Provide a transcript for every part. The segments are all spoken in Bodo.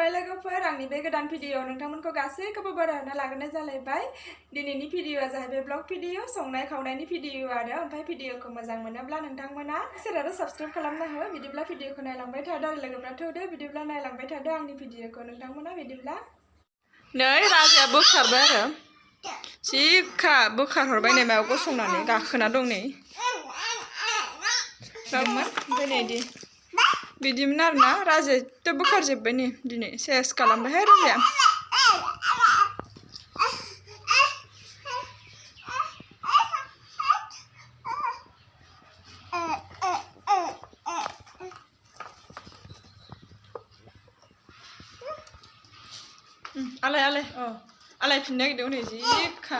खुलुमबाय लोगोफोर आंनि बे गोदान भिडिअ नोंथांमोनखौ गासैखौबो बरायना लाग्रोनाय जालायबाय। दिनैनि भिडिअआ जाहैबाय ब्लग भिडिअ संनाय खावनायनि भिडिअ आरो ओमफ्राय भिडिअखौ मोजां मोनोब्ला नोंथांमोना शेयार आरो साबस्क्राइब खालामना हो। बिदिब्ला भिडिअखौ नायलांबाय थादो आरो लोगोफोरा थौदो बिदिब्ला नायलांबाय थादो आंनि भिडिअखौ नोंथांमोना बिदिब्ला नै राजाया बोखारबाय आरो सिखा बोखारहरबाय नै मायाव गसंनानै गाखोना दं नै ओमफ्राय नै इदि बिदिमोन आरोना राजायाथ' बोखारजोब्बाय नै दिनै सेस खालामबायहाय राजाया। आलाय आलाय आलायफिननो नागिरदों नै जिखा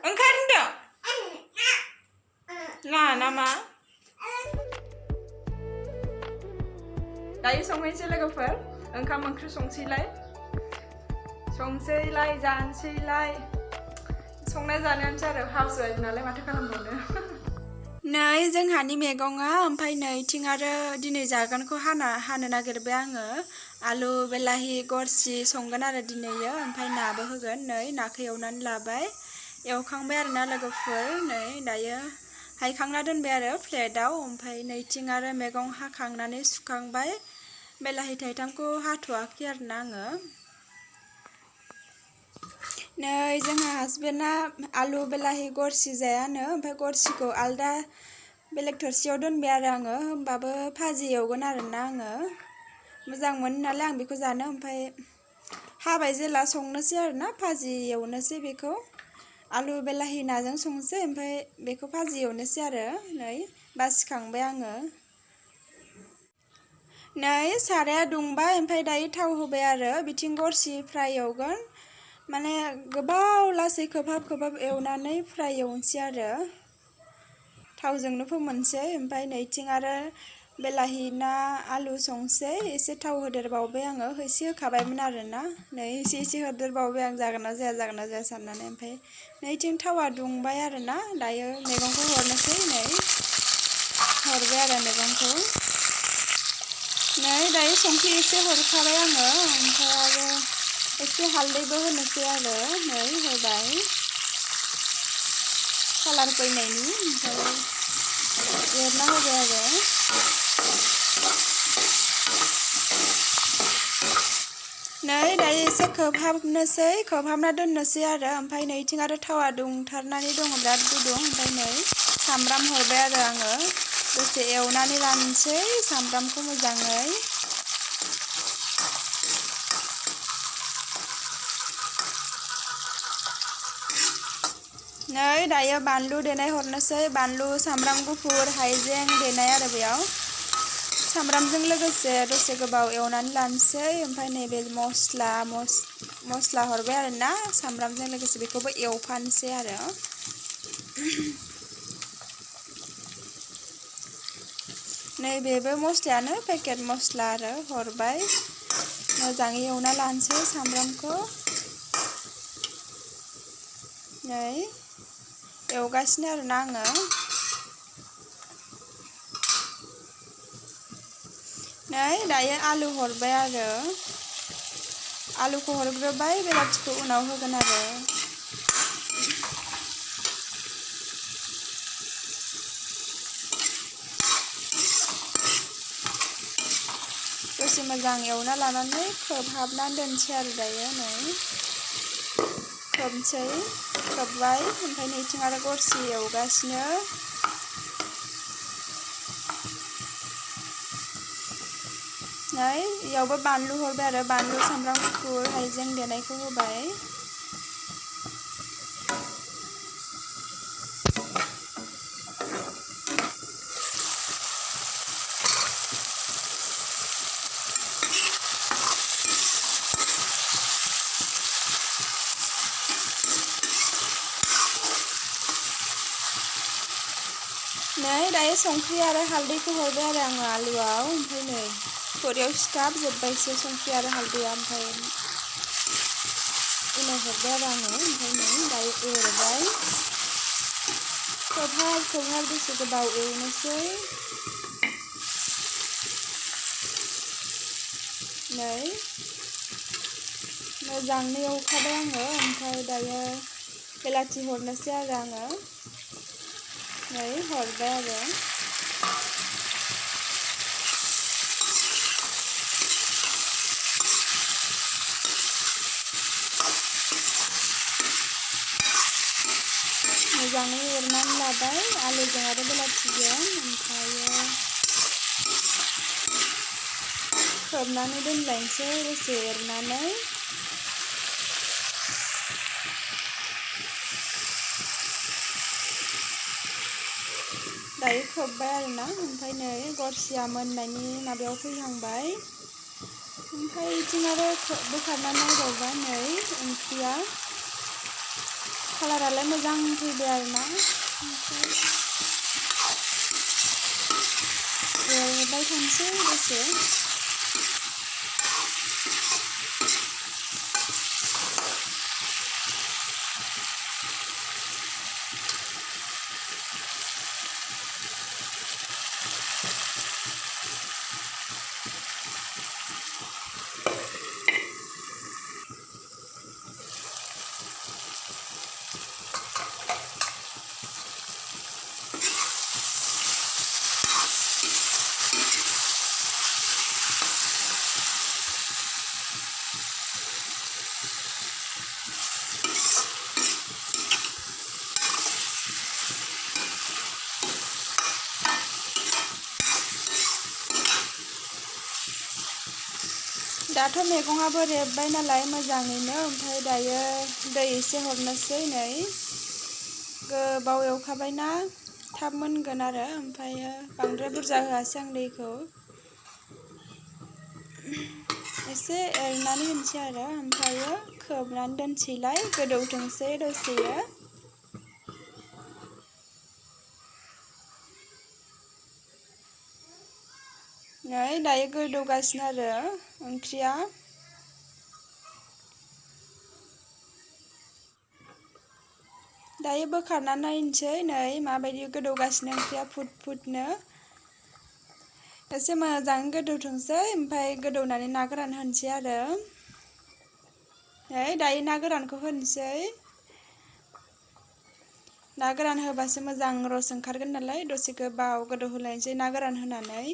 ओंखार होनदों ना नामा दायो संहैनोसै लोगोफोर ओंखाम ओंख्रि संसैलाय जानोसैलाय संनाय जानायानोसै आरो हाउस वाइफ नालाय माथो खालामबावनो। नै जोंहानि मैगङा ओमफ्राय नैथिं आरो दिनै जागोनखौ हानो नागिरबाय आङो आलु बेलाहि गरसि संगोन आरो दिनैयो ओमफ्राय नाबो होगोन। नै नाखौ एवनानै लाबाय एवखांबाय आरोना लोगोफोर नै दायो हायखांना दोनबाय आरो प्लेटाव ओमफ्राय नैथिं आरो मैगं हाखांनानै सुखांबाय बेलाहि थाइथामखौ हाथ'वाखै आरोना आङो। नै जोंहा हासबेन्डआ आलु बेलाहि गरसि जायानो ओमफ्राय गरसिखौ आलदा बेलेग थोरसियाव दोनबाय आरो आङो होमबाबो भाजि एवगोन आरोना आङो मोजां मोनो नालाय आं बेखौ जानो ओमफ्राय हाबाय जेला संनोसै आरोना भाजि एवनोसै बेखौ आलु बेलाहि नाजों संसै ओमफ्राय बेखौ भाजि एवनोसै आरो नै बासिखांबाय आङो। नै साराया दुंबाय ओमफ्राय दायो थाव होबाय आरो बिथिं गरसि फ्राय एवगोन माने गोबाव लासै खोबहाब एवनानै फ्राय एवनोसै आरो थावजोंनो फोमोनसै ओमफ्राय नैथिं आरो बेलाहि ना आलु संसै एसे थाव होदेरबावबाय आङो एसे होखाबायमोन आरोना नै एसे होदेरबावबाय आं जागोन ना जाया साननानै ओमफ्राय नैथिं थावा दुंबाय आरोना दायो मैगंखौ हरनोसै नै हरबाय आरो मैगंखौ नै दायो संख्रि एसे हरखाबाय आङो ओमफ्राय आरो एसे हालदैबो होनोसै आरो नै होबाय कालार फैनायनि ओमफ्राय एरना होबाय आरो नै दायो एसे खोबहाबना दोननोसै आरो ओमफ्राय नैथिं आरो थावा दुंथारनानै दङ बिराद गुदुं ओमफ्राय नै सामब्राम हरबाय आरो आङो दसे एवनानै लानोसै सामब्रामखौ मोजाङै नै दायो बानलु देनाय हरनोसै बानलु सामब्राम गुफुर हाइजें देनाय आरो बेयाव सामब्रामजों लोगोसे दसे गोबाव एवनानै लानोसै ओमफ्राय नैबे मस्ला हरबाय आरोना सामब्रामजों लोगोसे बेखौबो एवफानोसै आरो नैबेबो मस्लायानो पेकेट मस्ला आरो हरबाय मोजाङै एवना लानोसै सामब्रामखौ नै एवगासिनो आरोना आङो नै दायो आलु हरबाय आरो आलुखौ हरग्रोबाय बेलाथिखौ उनाव होगोन आरो दसे मोजां एवना लानानै खोबहाबनानै दोनसै आरो दायो नै खोबबाय ओमफ्राय नैथिं आरो गरसि एवगासिनो नै इयावबो बानलु हरबाय आरो बानलु सामब्राम गुफुर हाइजें देनायखौ होबाय नै दायो संख्रि आरो हालदैखौ हरबाय आरो आङो आलुआव ओमफ्राय नै खुरैयाव सिथाबजोब्बायसो संख्रि आरो हालदैया ओमफ्राय उनाव हरबाय आरो आङो ओमफ्राय नै दायो एरबाय खोबहाब दसे गोबाव एवनोसै नै मोजाङै एवखाबाय आङो ओमफ्राय दायो बेलाथि हरनोसै आरो आङो नै हरबाय आरो मोजाङै एरनानै लाबाय आलुजों आरो बेलाथिजों ओमफ्रायो खोबनानै दोनलायनोसै दसे एरनानै दायो खोब्बाय आरोना ओमफ्राय नै गरसिया मोननायनि माबायाव फैहांबाय ओमफ्राय बिथिं आरो बोखारनानै नायबावबा नै ओंख्रिया कालारालाय मोजां फैबाय आरोना ओमफ्राय एरबाय थानोसै दसे दाथ' मैगङाबो रेबबाय नालाय मोजाङैनो ओमफ्राय दायो दै एसे हरनोसै नै गोबाव एवखाबायना थाब मोनगोन आरो ओमफ्रायो बांद्राय बुरजा होआसै आं दैखौ एसे एरनानै होनोसै आरो ओमफ्रायो खोबनानै दोनसैलाय गोदौथोंसै दसेयो नै दायो गोदौगासिनो आरो ओंख्रिया दायो बोखारनानै नायनोसै नै माबायदि गोदौगासिनो ओंख्रिया फुट फुटनो एसे मोजाङै गोदौथोंसै ओमफ्राय गोदौनानै ना गोरान होनोसै आरो नै दायो ना गोरानखौ होनोसै ना गोरान होबासो मोजां रस ओंखारगोन नालाय दसे गोबाव गोदौ होलायनोसै ना गोरान होनानै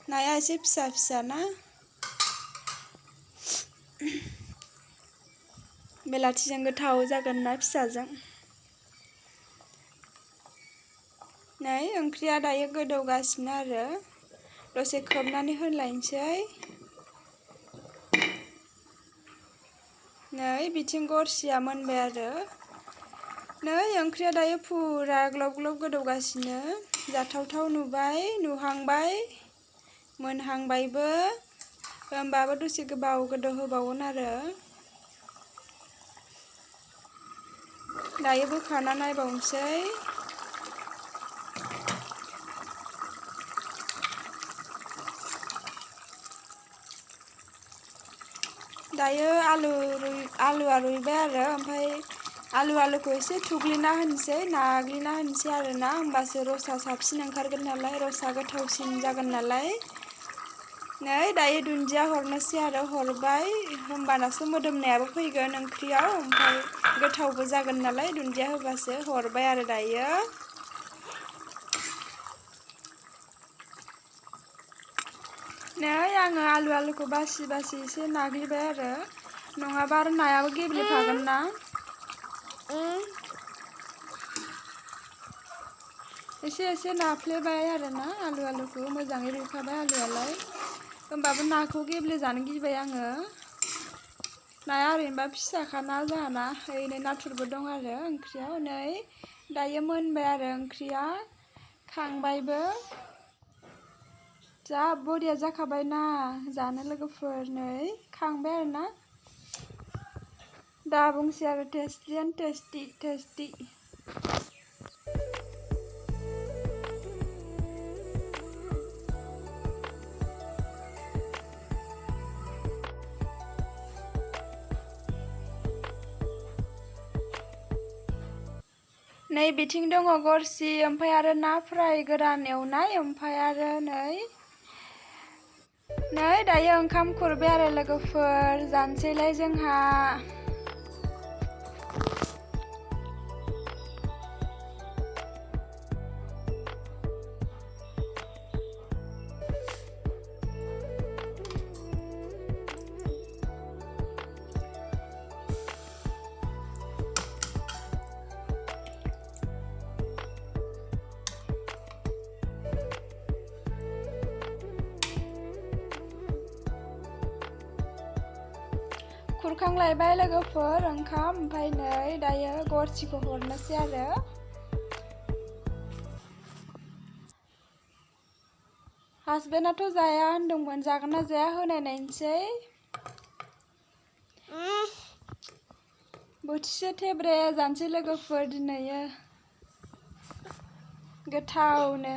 नाया एसे फिसा फिसा ना बेलाथिजों गोथाव जागोन ना फिसाजों नै ओंख्रिया दायो गोदौगासिनो आरो दसे खोबनानै होलायनोसै नै बिथिं गरसिया मोनबाय आरो नै ओंख्रिया दायो फुरा ग्लब ग्लब गोदौगासिनो जाथावथाव नुहांबाय मोनहांबायबो होमबाबो दसे गोबाव गोदौ होबावगोन आरो दायो बोखारना नायबावनोसै दायो आलुआ रुइबाय आरो ओमफ्राय आलुखौ एसे थुग्लिना होनोसै नाग्लिना होनोसै आरोना होमबासो रसा साबसिन ओंखारगोन नालाय रसा गोथावसिन जागोन नालाय नै दायो दुन्दिया हरनोसै आरो हरबाय होमबानासो मोदोमनायाबो फैगोन ओंख्रियाव ओमफ्राय गोथावबो जागोन नालाय दुन्दिया होबासो हरबाय आरो दायो नै आङो आलुखौ बासि एसे नाग्लिबाय आरो नङाबा आरो नायाबो गेब्लेफागोन ना एसे नाफ्लेबाय आरोना आलुखौ मोजाङै रुइखाबाय आलुआलाय होमबाबो नाखौ गेब्लेजानो गिबाय आङो नाया ओरैनोबा फिसाखाना जाहाना ओरैनो नाथुरबो दं आरो ओंख्रियाव नै दायो मोनबाय आरो ओंख्रिया खांबायबो जा बरिया जाखाबायना जानो लोगोफोर नै खांबाय आरोना दा बुंसै आरो टेस्टि एन्ड टेस्टि नै बिथिं दङ गरसि ओमफ्राय आरो ना फ्राय गोरान एवनाय ओमफ्राय आरो नै नै दायो ओंखाम खुरबाय आरो लोगोफोर जानोसैलाय जोंहा खुरखांलायबाय लोगोफोर ओंखाम ओमफ्राय नै दायो गरसिखौ हरनोसै आरो हासबेन्डआथ' जाया होनदोंमोन जागोन ना जाया होनाय नायनोसै बोथिसे थेब्रे जानोसै लोगोफोर दिनैयो गोथावनो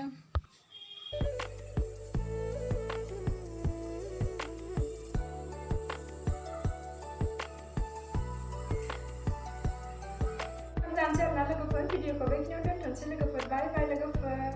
जानोसै आरोना लोगोफोर भिडिअखौ बेखिनियाव दोनथ'नोसै लोगोफोर बाय बाय लोगोफोर